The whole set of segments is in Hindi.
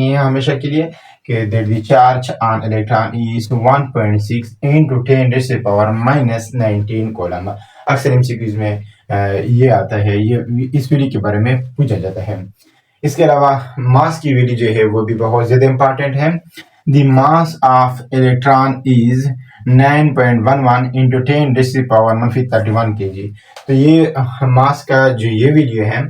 रखनी है हमेशा के लिए कि that the charge on electron is 1.6 into 10⁻⁻19 coulomb. अक्सर एमसीक्यूज में ये आता है, ये इस वैल्यू के बारे में पूछा जाता है। इसके अलावा मास की वैल्यू जो है वो भी बहुत ज़्यादा इम्पॉर्टेंट है। The mass of electron is 9.11 into 10⁻⁻31 kg। तो ये मास का जो ये वैल्यू है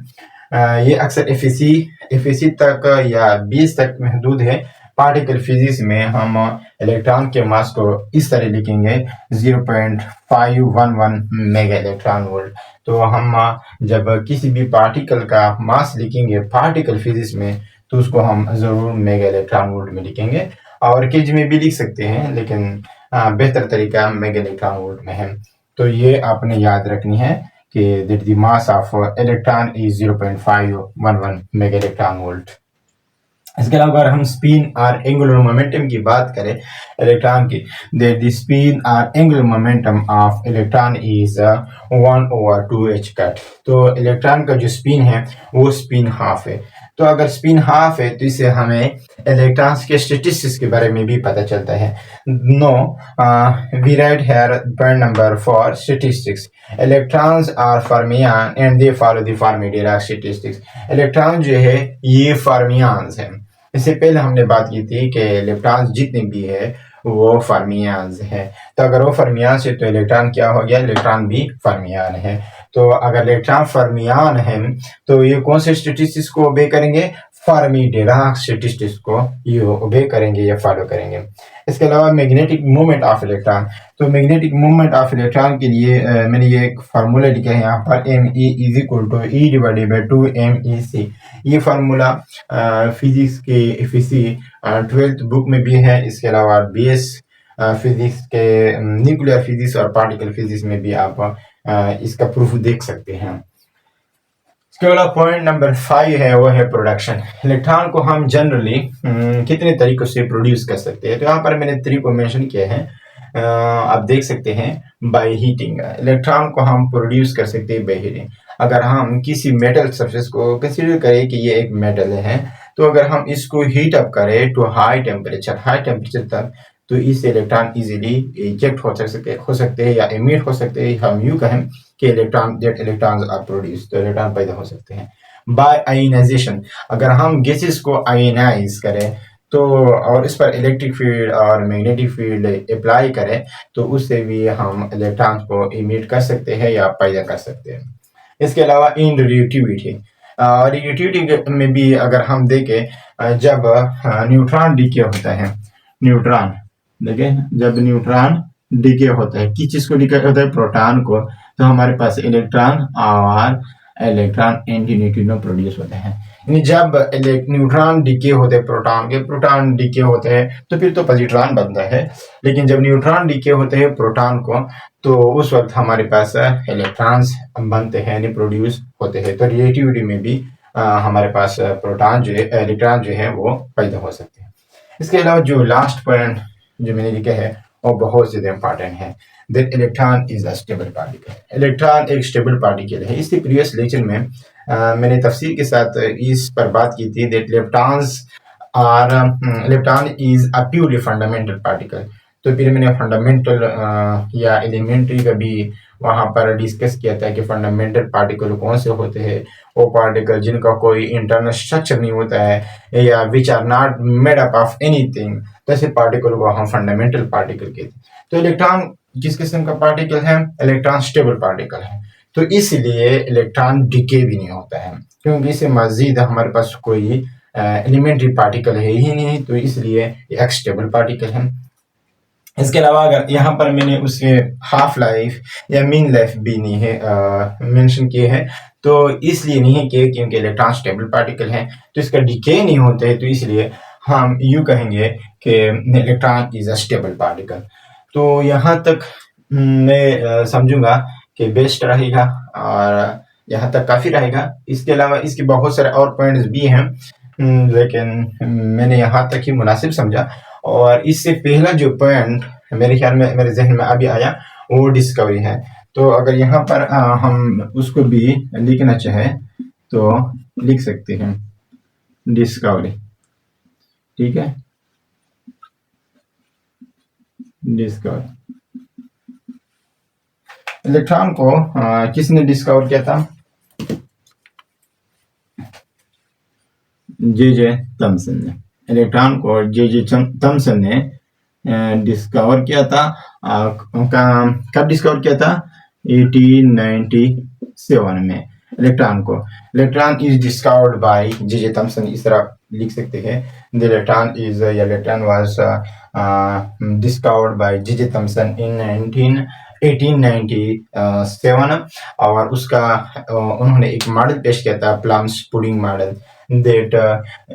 ये अक्सर एफएसी तक या 20 तक महदूद है। पार्टिकल फिजिक्स में हम इलेक्ट्रॉन के मास को इस तरह लिखेंगे 0.511 मेगा इलेक्ट्रॉन वोल्ट। तो हम जब किसी भी पार्टिकल का मास लिखेंगे पार्टिकल फिजिक्स में तो उसको हम ज़रूर मेगा इलेक्ट्रॉन वोल्ट में लिखेंगे, और केजी में भी लिख सकते हैं, लेकिन बेहतर तरीका मेगा इलेक्ट्रॉन वोल्ट में है। तो ये आपने याद रखनी है कि that the mass of electron is 0.511 mega electron volt. इसके अलावा अगर हम स्पिन और एंगुलर मोमेंटम की बात करें इलेक्ट्रॉन की, दैट द स्पिन और angular momentum of electron is 1/2h cut. तो इलेक्ट्रॉन का जो स्पिन है वो स्पिन हाफ है। तो अगर स्पिन हाफ है तो इससे हमें इलेक्ट्रॉन्स के स्टैटिस्टिक्स के बारे में भी पता चलता है। No we write here point number 4 statistics. Electrons are fermions and they follow the Fermi Dirac statistics. Electron जो है ये फर्मियंस है। इससे पहले हमने बात की थी कि इलेक्ट्रॉन्स जितने भी है वो फर्मियंस है। तो अगर वो फर्मियंस है तो इलेक्ट्रॉन क्या हो गया, इलेक्ट्रॉन भी फर्मियन है। तो अगर इलेक्ट्रॉन फर्मियन है तो ये कौन से स्टैटिस्टिक्स को ओबे करेंगे, फर्मी-डिराक स्टैटिस्टिक्स को ये ओबे करेंगे या फॉलो करेंगे। इसके अलावा मैग्नेटिक मूवमेंट ऑफ इलेक्ट्रॉन। तो मैग्नेटिक मूवमेंट ऑफ इलेक्ट्रॉन के लिए मैंने ये एक फार्मूला लिखा है यहाँ पर, ME = E/2mEc। ये फार्मूला फिजिक्स के एफएसी 12th बुक में भी है। इसके अलावा BS फिजिक्स के न्यूक्लियर फिजिक्स और पार्टिकल फिजिक्स में भी आप इसका प्रूफ देख सकते हैं। इसके अलावा पॉइंट नंबर 5 है वो है प्रोडक्शन। इलेक्ट्रॉन को हम जनरली कितने तरीकों से प्रोड्यूस कर सकते हैं, तो यहाँ पर मैंने 3 को मेंशन किया है। आप देख सकते हैं बाय हीटिंग। इलेक्ट्रॉन को हम प्रोड्यूस कर सकते हैं बाय हीटिंग। अगर हम किसी मेटल सरफेस को कंसीडर करें कि ये एक मेटल है, तो अगर हम इसको हीट अप करें टू हाई टेम्परेचर तक, तो इससे इलेक्ट्रॉन इजीली इजेक्ट हो सकते हैं या इमिट हो सकते हैं। हम यूँ कहें कि इलेक्ट्रॉन्स आर प्रोड्यूस, तो इलेक्ट्रॉन पैदा हो सकते हैं बाय आयोनाइजेशन। अगर हम गैसेस को आयोनाइज करें तो और इस पर इलेक्ट्रिक फील्ड और मैग्नेटिक फील्ड अप्लाई करें तो उससे भी हम इलेक्ट्रॉन्स को इमिट कर सकते हैं या पैदा कर सकते हैं। इसके अलावा इन रिलेटिविटी रिलेटिविटी में भी अगर हम देखें, जब न्यूट्रॉन डीके होता है, न्यूट्रॉन देखें जब न्यूट्रॉन डीके होता है, किस चीज को डीके होता है, प्रोटॉन को, तो हमारे पास इलेक्ट्रॉन और इलेक्ट्रॉन एंटी न्यूट्रिनो प्रोड्यूस होते हैं। जब न्यूट्रॉन डीके होते हैं प्रोटॉन डीके होते हैं तो फिर तो पॉजिट्रॉन बनता है, लेकिन जब न्यूट्रॉन डीके होते हैं प्रोटॉन को तो उस वक्त हमारे पास इलेक्ट्रॉन्स बनते हैं यानी प्रोड्यूस होते हैं। तो रिलेटिविटी में भी हमारे पास प्रोटॉन जो है इलेक्ट्रॉन जो है वो पैदा हो सकते हैं। इसके अलावा जो लास्ट पॉइंट जो मैंने लिखा है वो बहुत ज़्यादा इंपॉर्टेंट है, that electron is a stable particle. Electron एक स्टेबल पार्टिकल है। इसके प्रीवियस लेक्चर में मैंने तफसील के साथ इस पर बात की थी that electron is a purely fundamental particle. तो फिर मैंने फंडामेंटल या एलिमेंट्री का भी वहाँ पर डिस्कस किया था कि फंडामेंटल पार्टिकल कौन से होते हैं, वो पार्टिकल जिनका कोई इंटरनल स्ट्रक्चर नहीं होता है या which are not made up of anything, तो ऐसे पार्टिकल को हम फंडामेंटल पार्टिकल कहते हैं। तो इलेक्ट्रॉन किस किस्म का पार्टिकल है, इलेक्ट्रॉन स्टेबल पार्टिकल है। तो इसलिए इलेक्ट्रॉन डिके भी नहीं होता है क्योंकि इससे मजीद हमारे पास कोई एलिमेंट्री पार्टिकल है ही नहीं, तो इसलिए एक स्टेबल पार्टिकल है। इसके अलावा अगर यहाँ पर मैंने उसके हाफ लाइफ या मीन लाइफ भी नहीं है मेंशन किए हैं, तो इसलिए नहीं किए क्योंकि इलेक्ट्रॉन स्टेबल पार्टिकल है तो इसका डिके नहीं होते है, तो इसलिए हम यूँ कहेंगे कि electron is a stable particle. तो यहाँ तक मैं समझूंगा कि बेस्ट रहेगा और यहाँ तक काफ़ी रहेगा। इसके अलावा इसके बहुत सारे और पॉइंट्स भी हैं, लेकिन मैंने यहाँ तक ही मुनासिब समझा। और इससे पहला जो पॉइंट मेरे ख्याल में मेरे जहन में अभी आया वो डिस्कवरी है। तो अगर यहाँ पर हम उसको भी लिखना चाहें तो लिख सकते हैं डिस्कवरी, ठीक है, डिस्कवरी। इलेक्ट्रॉन को किसने डिस्कवर किया था, जे थॉमसन ने। इलेक्ट्रॉन को जे थॉमसन ने डिस्कवर किया था। कब डिस्कवर किया था, 1897 में। Electron is discovered by J Thomson, इस तरह लिख सकते हैं। The electron was discovered by J Thomson in 1897 और उसका उन्होंने एक मॉडल पेश किया था, plums pudding model, that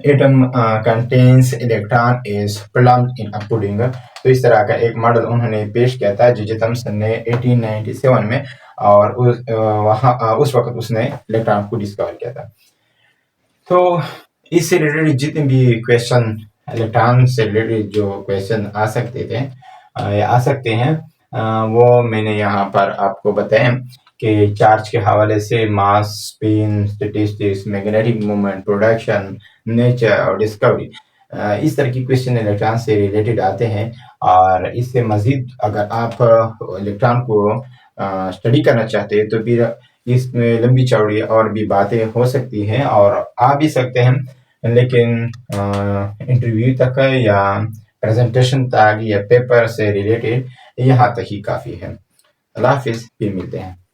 atom contains electron is plumped in a pudding। तो इस तरह का एक मॉडल उन्होंने पेश किया था जे थॉमसन ने 1897 में, और उस वक्त उसने इलेक्ट्रॉन को डिस्कवर किया था। तो इससे रिलेटेड जितने भी क्वेश्चन, इलेक्ट्रॉन से रिलेटेड जो क्वेश्चन आ सकते हैं वो मैंने यहाँ पर आपको बताया कि चार्ज के हवाले से mass, spin, statistics, magnetic moment, production, nature और डिस्कवरी, इस तरह की क्वेश्चन इलेक्ट्रॉन से रिलेटेड आते हैं। और इससे मज़ीद अगर आप इलेक्ट्रॉन को स्टडी करना चाहते हैं तो फिर इसमें लंबी चौड़ी और भी बातें हो सकती हैं और आ भी सकते हैं, लेकिन इंटरव्यू तक या प्रेजेंटेशन तक या पेपर से रिलेटेड यहाँ तक ही काफ़ी है। अल्लाह हाफिज़, फिर मिलते हैं।